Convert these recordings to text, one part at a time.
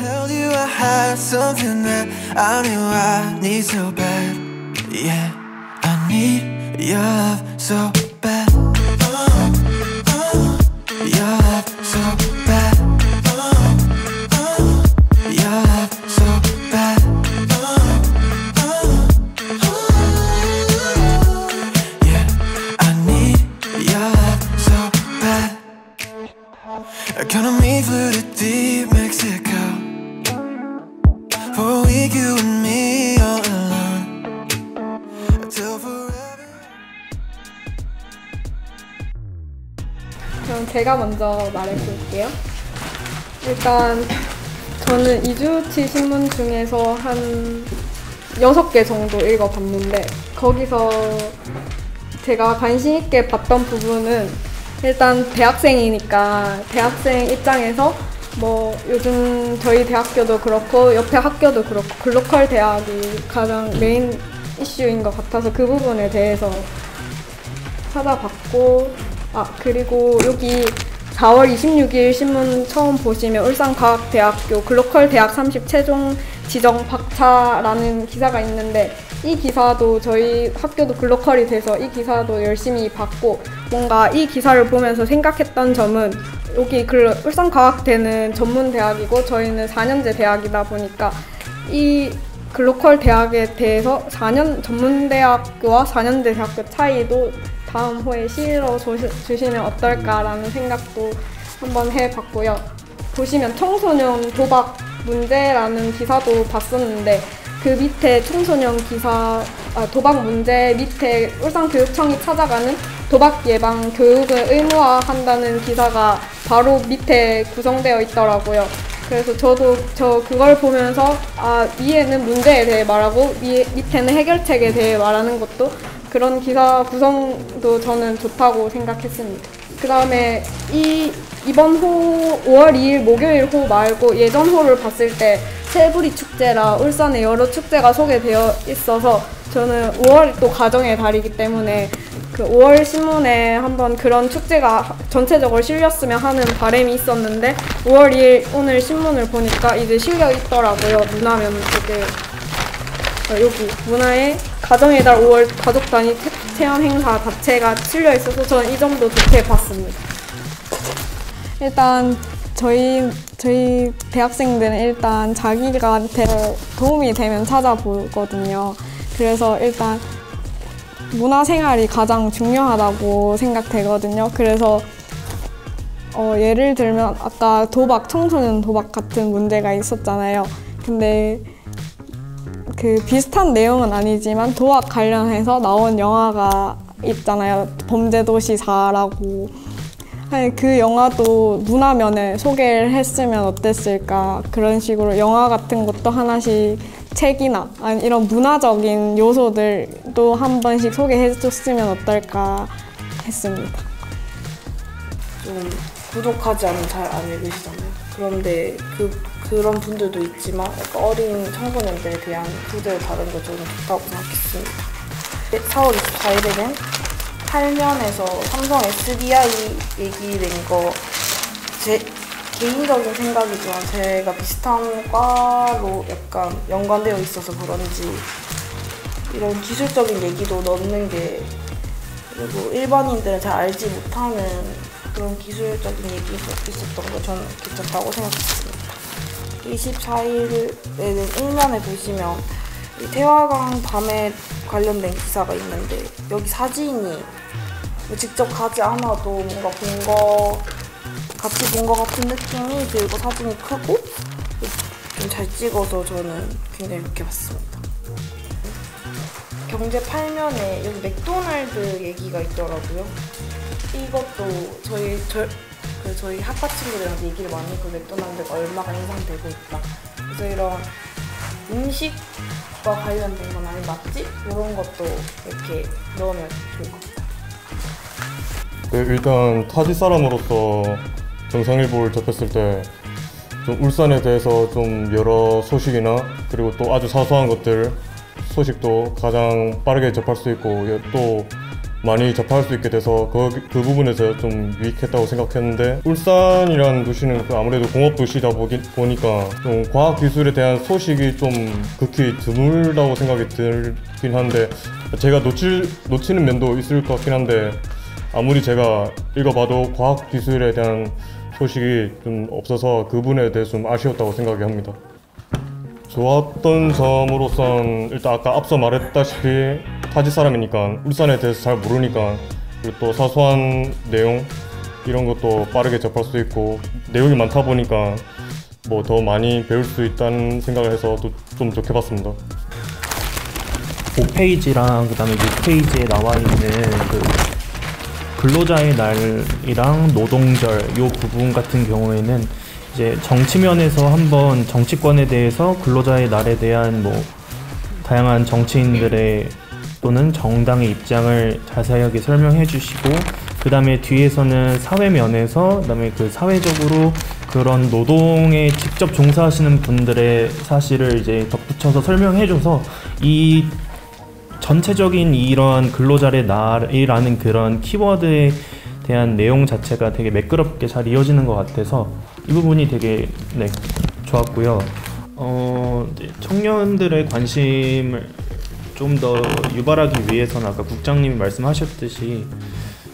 held you, I had something that I knew I need so bad. Yeah, I need your love so bad. Your love so bad. Your love so bad. Yeah, I need your love so bad. Economy flew to deep Mexico for a week, you and me all alone till forever. 그럼 제가 먼저 말해볼게요. 일단 저는 이주치 신문 중에서 한 6개 정도 읽어봤는데 거기서 제가 관심 있게 봤던 부분은 일단 대학생이니까 대학생 입장에서 뭐 요즘 저희 대학교도 그렇고 옆에 학교도 그렇고 글로컬 대학이 가장 메인 이슈인 것 같아서 그 부분에 대해서 찾아봤고, 그리고 여기 4월 26일 신문 처음 보시면 울산과학대학교 글로컬 대학 30 최종 지정 박차라는 기사가 있는데 이 기사도 저희 학교도 글로컬이 돼서 이 기사도 열심히 봤고, 뭔가 이 기사를 보면서 생각했던 점은 여기 울산과학대는 전문대학이고 저희는 4년제 대학이다 보니까 이 글로컬 대학에 대해서 4년 전문대학교와 4년제 대학교 차이도 다음 호에 실어주시면 어떨까라는 생각도 한번 해봤고요. 보시면 청소년 도박 문제라는 기사도 봤었는데 그 밑에 청소년 도박 문제 밑에 울산교육청이 찾아가는 도박 예방 교육을 의무화한다는 기사가 바로 밑에 구성되어 있더라고요. 그래서 저 그걸 보면서 위에는 문제에 대해 말하고 밑에는 해결책에 대해 말하는 것도 그런 기사 구성도 저는 좋다고 생각했습니다. 그 다음에 이번 호 5월 2일 목요일 호 말고 예전 호를 봤을 때 새부리 축제라 울산에 여러 축제가 소개되어 있어서 저는 5월이 또 가정의 달이기 때문에 그 5월 신문에 한번 그런 축제가 전체적으로 실렸으면 하는 바람이 있었는데 5월 2일 오늘 신문을 보니까 이제 실려 있더라고요. 문화면 쪽에. 여기 문화에 가정의 달 5월 가족 단위 체험 행사 자체가 실려 있어서 저는 이 점도 좋게 봤습니다. 일단 저희 대학생들은 일단 자기한테 도움이 되면 찾아보거든요. 그래서 일단 문화생활이 가장 중요하다고 생각되거든요. 그래서 예를 들면 아까 청소년 도박 같은 문제가 있었잖아요. 근데 그 비슷한 내용은 아니지만 도박 관련해서 나온 영화가 있잖아요. 범죄도시 4라고. 그 영화도 문화면에 소개를 했으면 어땠을까. 그런 식으로 영화 같은 것도 하나씩 책이나 아니 이런 문화적인 요소들도 한 번씩 소개해줬으면 어떨까 했습니다. 좀 부족하지 않으면 잘 안 읽으시잖아요. 그런데 그런 분들도 있지만 약간 어린 청소년들에 대한 부제를 다룬 거 저는 좋다고 생각했습니다. 4월 24일에는 8면에서 삼성 SDI 얘기된 거 제 개인적인 생각이지만 제가 비슷한 과로 약간 연관되어 있어서 그런지 이런 기술적인 얘기도 넣는 게 그리고 일반인들은 잘 알지 못하는 그런 기술적인 얘기 있었던 거 저는 괜찮다고 생각했습니다. 24일에는 1면에 보시면 태화강 밤에 관련된 기사가 있는데 여기 사진이 직접 가지 않아도 뭔가 같이 본 것 같은 느낌이 들고 사진이 크고 좀 잘 찍어서 저는 굉장히 좋게 봤습니다. 경제 8면에 여기 맥도날드 얘기가 있더라고요. 이것도 저희 학과 친구들한테 얘기를 많이 했고 맥도날드가 얼마가 인상되고 있다. 그래서 이런 음식과 관련된 건 아닌 맛집? 이런 것도 이렇게 넣으면 좋을 것 같아요. 네, 일단 타지 사람으로서 정상일보를 접했을 때 좀 울산에 대해서 좀 여러 소식이나 그리고 또 아주 사소한 것들 소식도 가장 빠르게 접할 수 있고 또 많이 접할 수 있게 돼서 그 부분에서 좀 유익했다고 생각했는데, 울산이라는 도시는 아무래도 공업 도시다 보니까 좀 과학 기술에 대한 소식이 좀 극히 드물다고 생각이 들긴 한데, 제가 놓치는 면도 있을 것 같긴 한데, 아무리 제가 읽어봐도 과학 기술에 대한 소식이 좀 없어서 그 부분에 대해서 좀 아쉬웠다고 생각이 합니다. 좋았던 점으로선 일단 아까 앞서 말했다시피 타지 사람이니까 울산에 대해서 잘 모르니까, 그리고 또 사소한 내용 이런 것도 빠르게 접할 수 있고, 내용이 많다 보니까 뭐 더 많이 배울 수 있다는 생각을 해서 또 좀 좋게 봤습니다. 5페이지랑 그다음에 6페이지에 나와 있는 그 근로자의 날이랑 노동절 요 부분 같은 경우에는 이제 정치면에서 한번 정치권에 대해서 근로자의 날에 대한 뭐 다양한 정치인들의 또는 정당의 입장을 자세하게 설명해 주시고, 그 다음에 뒤에서는 사회면에서 그다음에 그 사회적으로 그런 노동에 직접 종사하시는 분들의 사실을 이제 덧붙여서 설명해 줘서 이 전체적인 이러한 근로자의 날이라는 그런 키워드에 대한 내용 자체가 되게 매끄럽게 잘 이어지는 것 같아서 이 부분이 되게 좋았고요. 청년들의 관심을 좀 더 유발하기 위해서는 아까 국장님이 말씀하셨듯이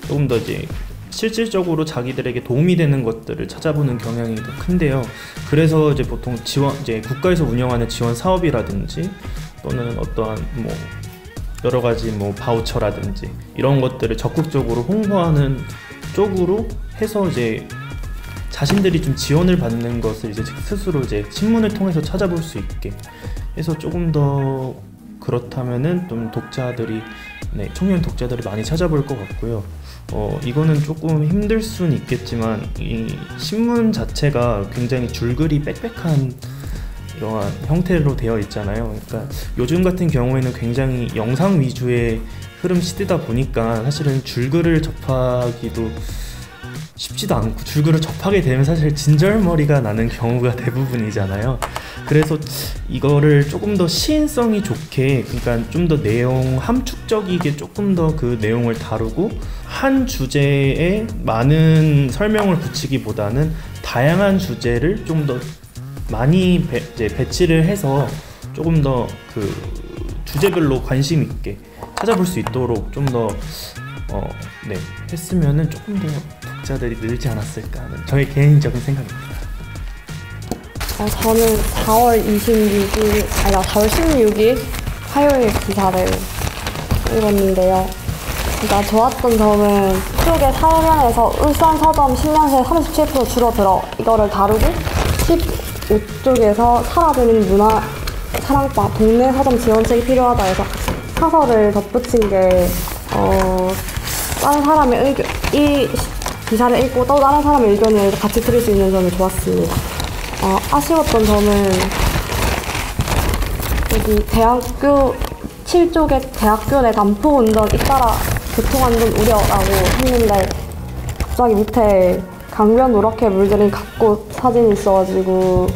조금 더 이제 실질적으로 자기들에게 도움이 되는 것들을 찾아보는 경향이 더 큰데요. 그래서 이제 보통 이제 국가에서 운영하는 지원 사업이라든지 또는 어떠한 뭐 여러 가지 뭐 바우처라든지 이런 것들을 적극적으로 홍보하는 쪽으로 해서 이제 자신들이 좀 지원을 받는 것을 이제 스스로 이제 신문을 통해서 찾아볼 수 있게 해서 조금 더 그렇다면은 좀 독자들이 청년 독자들이 많이 찾아볼 것 같고요. 이거는 조금 힘들 수는 있겠지만 이 신문 자체가 굉장히 줄글이 빽빽한 이러한 형태로 되어 있잖아요. 그러니까 요즘 같은 경우에는 굉장히 영상 위주의 흐름 시대다 보니까 사실은 줄글을 접하기도 쉽지도 않고, 줄글을 접하게 되면 사실 진절머리가 나는 경우가 대부분이잖아요. 그래서 이거를 조금 더 시인성이 좋게, 그러니까 좀 더 내용 함축적이게 조금 더 그 내용을 다루고 한 주제에 많은 설명을 붙이기보다는 다양한 주제를 좀 더 많이 배치를 해서 조금 더 그 주제별로 관심 있게 찾아볼 수 있도록 좀 더 했으면은 조금 더 독자들이 늘지 않았을까 하는 저의 개인적인 생각입니다. 저는 4월 16일 화요일 기사를 읽었는데요. 그러니까 좋았던 점은 쪽의 사회면에서 울산 서점 10년 새 37% 줄어들어 이거를 다루고, 15쪽에서 사라지는 문화 사랑방 동네 서점 지원책이 필요하다 해서 사설을 덧붙인 게 다른 사람의 의견, 이 기사를 읽고 또 다른 사람의 의견을 같이 들을 수 있는 점이 좋았습니다. 아쉬웠던 점은 여기 대학교 7쪽에 대학교 내 단포 운전 잇따라 교통안전 우려라고 했는데 갑자기 밑에 강변 노랗게 물들인 갓꽃 사진이 있어가지고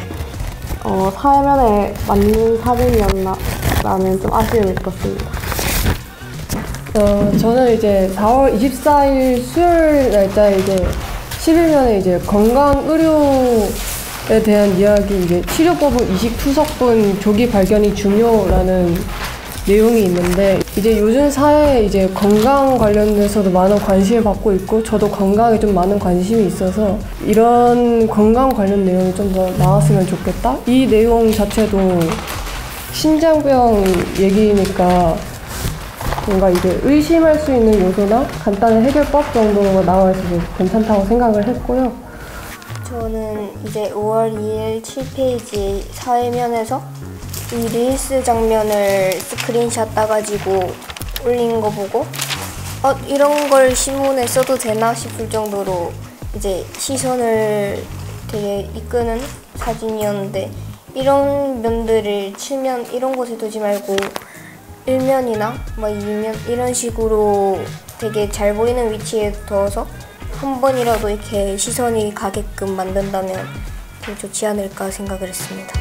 사회면에 맞는 사진이었나 라는 좀 아쉬움이 있었습니다. 저는 이제 4월 24일 수요일 날짜에 이제 11면에 이제 건강 의료에 대한 이야기, 이제 치료법은 이식 투석분 조기 발견이 중요라는 내용이 있는데, 이제 요즘 사회에 이제 건강 관련돼서도 많은 관심을 받고 있고, 저도 건강에 좀 많은 관심이 있어서 이런 건강 관련 내용이 좀 더 나왔으면 좋겠다. 이 내용 자체도 신장병 얘기니까 뭔가 이제 의심할 수 있는 요소나 간단한 해결법 정도가 나와 있어서 괜찮다고 생각을 했고요. 저는 이제 5월 2일 7페이지 사회면에서 이 릴스 장면을 스크린샷 따가지고 올린 거 보고 이런 걸 신문에 써도 되나 싶을 정도로 이제 시선을 되게 이끄는 사진이었는데, 이런 면들을 7면 이런 곳에 두지 말고 1면이나 2면 이런 식으로 되게 잘 보이는 위치에 둬서 한 번이라도 이렇게 시선이 가게끔 만든다면 되게 좋지 않을까 생각을 했습니다.